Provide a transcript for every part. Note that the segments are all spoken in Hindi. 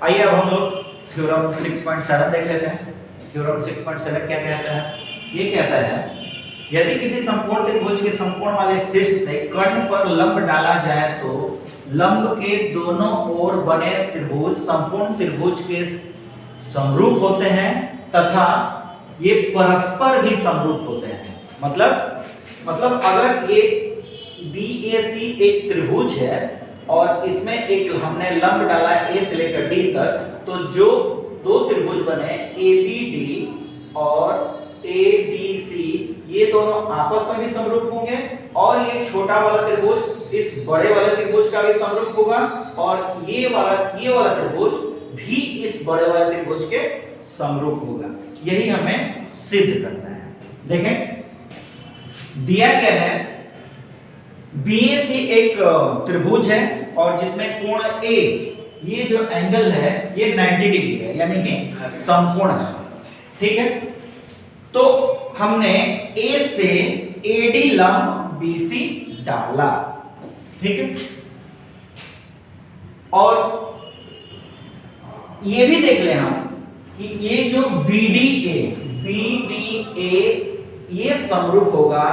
आइए अब हम लोग थ्योरम 6.7 देख लेते हैं। थ्योरम 6.7 क्या कहता है? ये कहता है यदि किसी समकोण त्रिभुज के समकोण वाले शीर्ष से कर्ण पर लंब डाला जाए तो लंब के दोनों ओर बने त्रिभुज संपूर्ण त्रिभुज के समरूप होते हैं तथा ये परस्पर भी समरूप होते हैं। मतलब अगर ये BAC एक त्रिभुज है और इसमें एक हमने लंब डाला A से लेकर D तक, तो जो दो त्रिभुज बने ABD और ADC ये दोनों आपस में भी समरूप होंगे और ये छोटा वाला त्रिभुज इस बड़े वाले त्रिभुज का भी समरूप होगा और ये वाला त्रिभुज भी इस बड़े वाले त्रिभुज के समरूप होगा। यही हमें सिद्ध करना है। देखें दिया गया है BAC एक त्रिभुज है और जिसमें कोण A ये जो एंगल है ये 90 डिग्री है यानी कि समकोण है। ठीक है, तो हमने A से AD लंब BC डाला। ठीक है, और ये भी देख ले हम कि ये जो BDA ये समरूप होगा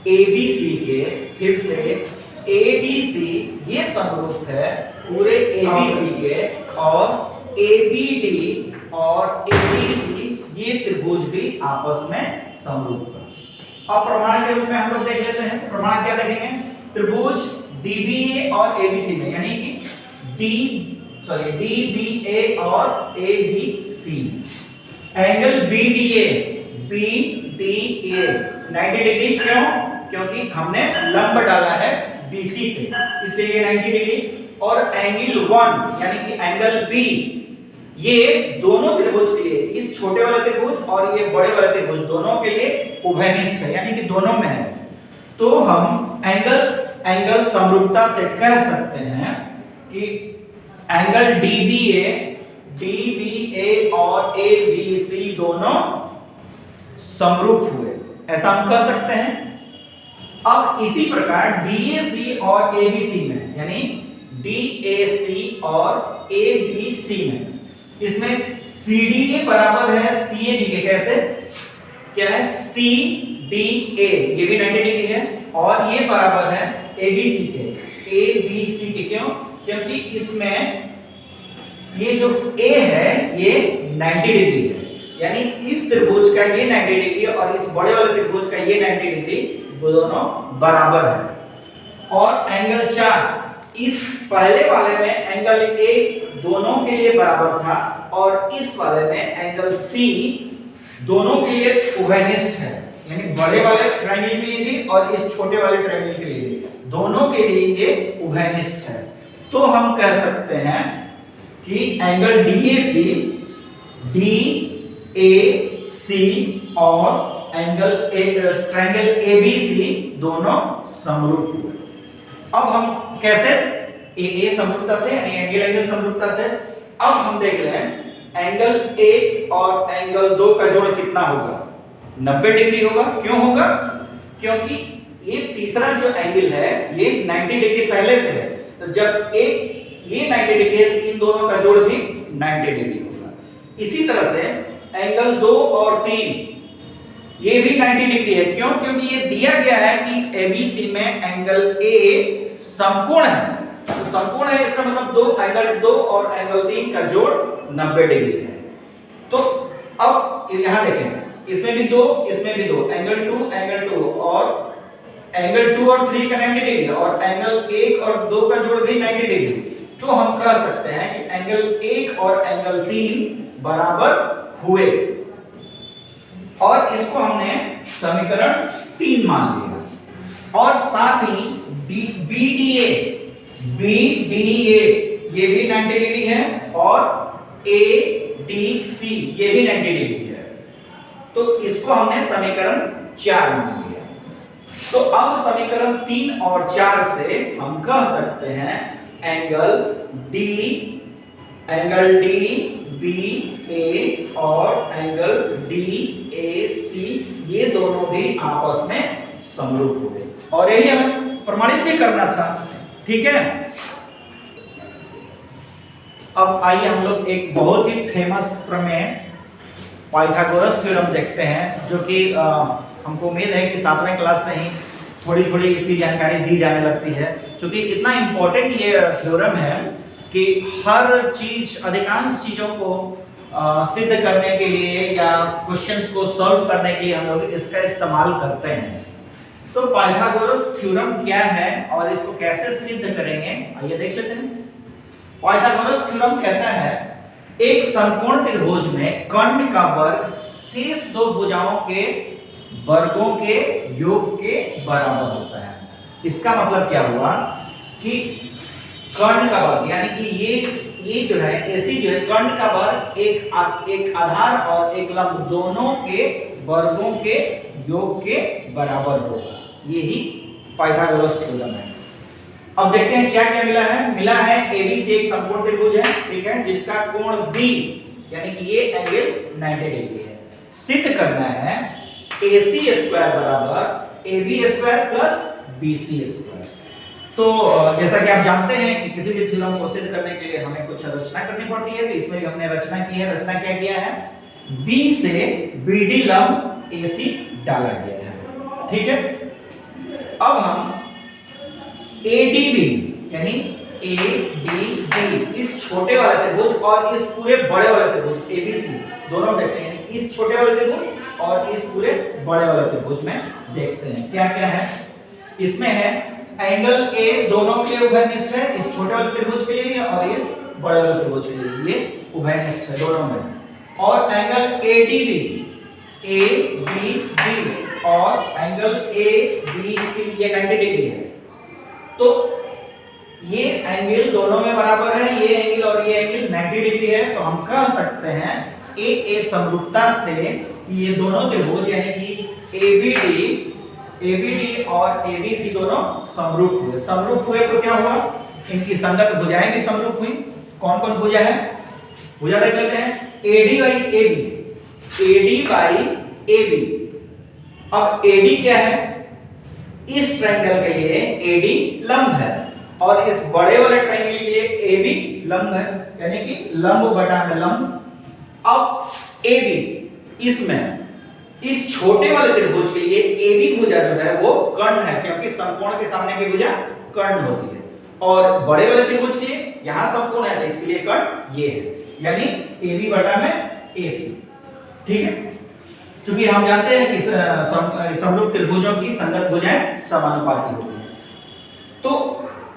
ABC के, फिर से ADC ये समरूप है पूरे ABC के और ABD और ADC ये त्रिभुज भी आपस में समरूप है। अब प्रमाण के रूप में हम लोग देख लेते हैं। प्रमाण क्या देखेंगे? त्रिभुज DBA और ABC में यानी कि DBA और ABC एंगल BDA 90 डिग्री। क्यों? क्योंकि हमने लंब डाला है BC पे इसलिए ये 90 डिग्री। और एंगल 1 यानी कि एंगल B ये दोनों त्रिभुज के लिए, इस छोटे वाले त्रिभुज और ये बड़े वाले त्रिभुज दोनों के लिए उभयनिष्ठ है यानी कि दोनों में है। तो हम एंगल समरूपता से कह सकते हैं कि एंगल DBA और ABC दोनों समरूप हुए, ऐसा हम कह सकते हैं। अब इसी प्रकार DAC और ABC में यानी DAC और ABC में इसमें CDA बराबर है CAB के। कैसे? क्या है? CDA ये भी 90 डिग्री है और ये बराबर है ABC के। क्यों? क्योंकि इसमें ये जो A है ये 90 डिग्री है यानी इस त्रिभुज का ये 90 डिग्री और इस बड़े वाले त्रिभुज का ये 90 डिग्री दोनों बराबर है। और एंगल 4 इस पहले वाले में एंगल A दोनों के लिए बराबर था और इस वाले में एंगल C दोनों के लिए उभयनिष्ठ है यानी बड़े वाले ट्रायंगल के लिए भी और इस छोटे वाले ट्रायंगल के लिए भी, दोनों के लिए ये उभयनिष्ठ है। तो हम कह सकते हैं कि एंगल DAC और ट्रायंगल ABC दोनों समरूप हुए। अब हम कैसे समरूपता से यानी एंगल समरूपता से अब हम देख लें एंगल 1 और एंगल 2 का जोड़ कितना होगा? 90 डिग्री होगा। क्यों होगा? क्योंकि ये तीसरा जो एंगल है ये 90 डिग्री पहले से है, तो जब ये 90 डिग्री है तो इन दोनों का जोड़ भी 90 डिग्री होगा। इसी तरह से एंगल 2 और 3 ये भी 90 डिग्री है। क्यों? क्योंकि ये दिया गया है कि ABC में एंगल A समकोण है, तो समकोण है इसका मतलब एंगल 2 और एंगल 3 का जोड़ 90 डिग्री है। तो अब यहां देखें इसमें भी 2 इसमें भी 2 एंगल 2 और एंगल 2 और 3 का 90 डिग्री और एंगल 1 और 2 का जोड़ भी 90 डिग्री। तो हम कह सकते हैं कि एंगल 1 और एंगल 3 बराबर हुए और इसको हमने समीकरण 3 मान लिया। और साथ ही BDA ये भी 90 डिग्री है और ADC ये भी 90 डिग्री है, तो इसको हमने समीकरण 4 मान लिया। तो अब समीकरण 3 और 4 से हम कह सकते हैं एंगल DBA और एंगल DAC ये दोनों भी आपस में समरूप हुए और यही हमें प्रमाणित भी करना था। ठीक है, अब आइए हम लोग एक बहुत ही फेमस प्रमेय पाइथागोरस थ्योरम देखते हैं, जो कि हमको उम्मीद है कि 7वें क्लास में ही थोड़ी थोड़ी इसकी जानकारी दी जाने लगती है, क्योंकि इतना इम्पोर्टेंट ये थ्योरम है कि हर चीज, अधिकांश चीजों को सिद्ध करने के लिए या क्वेश्चंस को सॉल्व करने के लिए हम लोग इसका इस्तेमाल करते हैं। तो पाइथागोरस थ्योरम क्या है और इसको कैसे सिद्ध करेंगे, आइए देख लेते हैं। पाइथागोरस थ्योरम कहता है एक समकोण त्रिभुज में कर्ण का वर्ग शेष दो भुजाओं के वर्गों के योग के बराबर होता है। इसका मतलब क्या हुआ कि कर्ण का वर्ग यानी कि ये जो है AC जो है, कर्ण का वर्ग एक आधार और एक लंब दोनों के वर्गों के योग के बराबर होगा। यही पाइथागोरस थ्योरम है। अब देखते हैं क्या क्या मिला है। मिला है ABC एक समकोण त्रिभुज है, ठीक है, जिसका कोण B यानी कि ये एंगल 90 डिग्री है। सिद्ध करना है AC स्क्वायर बराबर AB square plus BC square. तो जैसा कि आप जानते हैं कि किसी भी थ्योरम को सिद्ध करने के लिए हमें कुछ रचना करनी पड़ती है, तो इसमें भी हमने रचना की है। रचना क्या किया है, B से BD लंब AC डाला गया है, ठीक है। अब हम ADB यानी ADB इस छोटे वाले त्रिभुज और इस पूरे बड़े वाले त्रिभुज ABC दोनों देखते हैं, इस छोटे वाले त्रिभुज और इस पूरे बड़े वाले त्रिभुज में देखते हैं क्या क्या है। इसमें है एंगल A दोनों के लिए उभयनिष्ठ है, इस छोटे वाले त्रिभुज के लिए भी और इस बड़े वाले त्रिभुज के लिए ये उभयनिष्ठ है दोनों में। और एंगल ADB ABB और एंगल ABC ये 90 डिग्री है। तो ये एंगल दोनों में बराबर है, ये एंगल और ये एंगल 90 डिग्री है। तो हम कह सकते हैं AA समरूपता से ये दोनों त्रिभुज यानी कि ABD और ABC दोनों समरूप हुए। समरूप हुए तो क्या हुआ, इनकी संगत भुजाएं भी समरूप हुई। कौन कौन भुजा है, भुजा देख लेते हैं। AD by AB। अब AD क्या है, इस ट्रायंगल के लिए AD लंब है और इस बड़े वाले ट्रायंगल के लिए AB लंब है, यानी कि लंब बटा में लंब। अब AB इसमें इस छोटे वाले त्रिभुज के लिए AB भुजा जो है वो कर्ण है, क्योंकि समकोण के सामने की भुजा कर्ण होती है। और बड़े वाले त्रिभुज के लिए यहां समकोण है तो इसके लिए कर्ण ये है, यानी AB बटा में AC, ठीक है। क्योंकि हम जानते हैं कि समरूप त्रिभुजों की संगत भुजाएं समानुपाती होती हैं। तो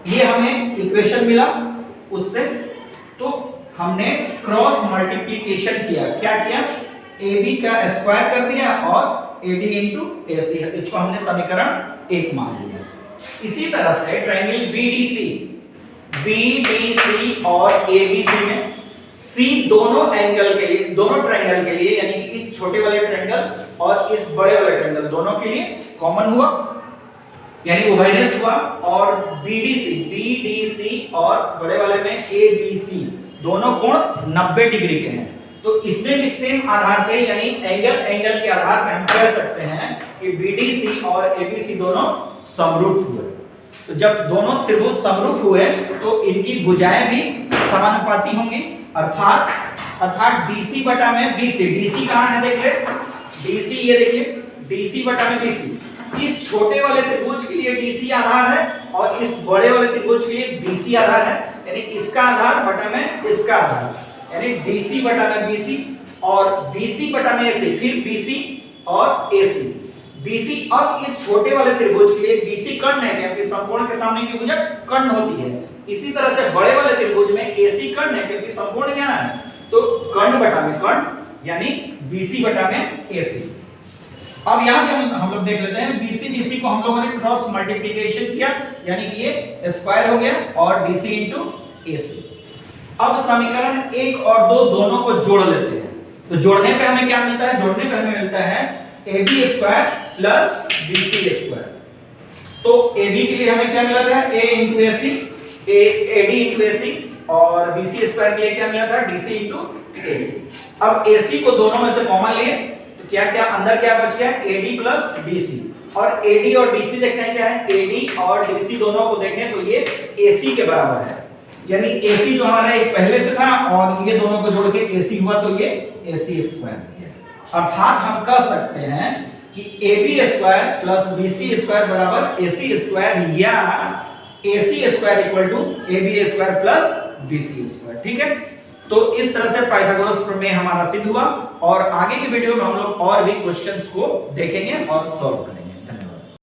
ये हमें इक्वेशन मिला उससे, तो हमने क्रॉस मल्टीप्लिकेशन किया। क्या किया, AB का स्क्वायर कर दिया और AD इंटू AC, इसको हमने समीकरण 1 मान लिया। इसी तरह से ट्रायंगल BDC और ABC में C दोनों एंगल के लिए, दोनों ट्रायंगल के लिए, यानी कि इस छोटे वाले ट्रायंगल और इस बड़े वाले ट्रायंगल दोनों के लिए कॉमन हुआ, यानी उभयनिष्ठ हुआ। और BDC और बड़े वाले में ABC दोनों कोण 90 डिग्री के हैं। तो इसमें भी सेम आधार पे यानी एंगल के आधार पे हम कह सकते हैं कि BDC और ABC दोनों समरूप हुए। तो जब दोनों त्रिभुज समरूप हुए तो इनकी भुजाएं भी समानुपाती होंगी, अर्थात DC बटा में BC। DC कहां है देख ले, DC ये देखिए, DC बटा में BC। इस छोटे वाले त्रिभुज के लिए DC आधार है और इस बड़े वाले त्रिभुज के लिए BC आधार है, यानी इसका आधार बटा में इसका आधार, यानी DC बटा में BC और BC बटा में AC, फिर BC और AC। BC अब इस छोटे वाले त्रिभुज के लिए BC कर्ण है, क्योंकि समकोण के सामने की भुजा कर्ण होती है। इसी तरह से बड़े वाले त्रिभुज में AC कर्ण है, क्योंकि समकोण क्या है, तो कर्ण बटा में कर्ण, यानी BC बटा में AC। अब यहाँ पे हम लोग देख लेते हैं BC को हम लोगों ने क्रॉस मल्टीप्लिकेशन किया, यानी कि ये स्क्वायर हो गया और DC इंटू AC। अब समीकरण 1 और 2 दोनों को जोड़ लेते हैं। तो जोड़ने पे हमें क्या मिलता है, जोड़ने पे हमें मिलता है AB square plus BC square. तो AB के लिए हमें क्या मिला था, A into AC, AD into AC, और BC स्क्वायर के लिए क्या मिला था, DC इंटू AC। अब AC को दोनों में से कॉमन लिए तो क्या क्या अंदर क्या बच गया, AD प्लस BC। और AD और DC देखते हैं क्या है, AD और DC दोनों को देखें तो ये AC के बराबर है, यानी AC जो हमारा एक पहले से था और ये दोनों को जोड़ के AC हुआ तो ये AC स्क्वायर हो गया। अर्थात हम कह सकते हैं कि AB square plus BC square बराबर AC स्क्वायर या AC square equal to AB square plus BC square. ठीक है, तो इस तरह से पाइथागोरस प्रमेय हमारा सिद्ध हुआ और आगे की वीडियो में हम लोग और भी क्वेश्चंस को देखेंगे और सॉल्व करेंगे।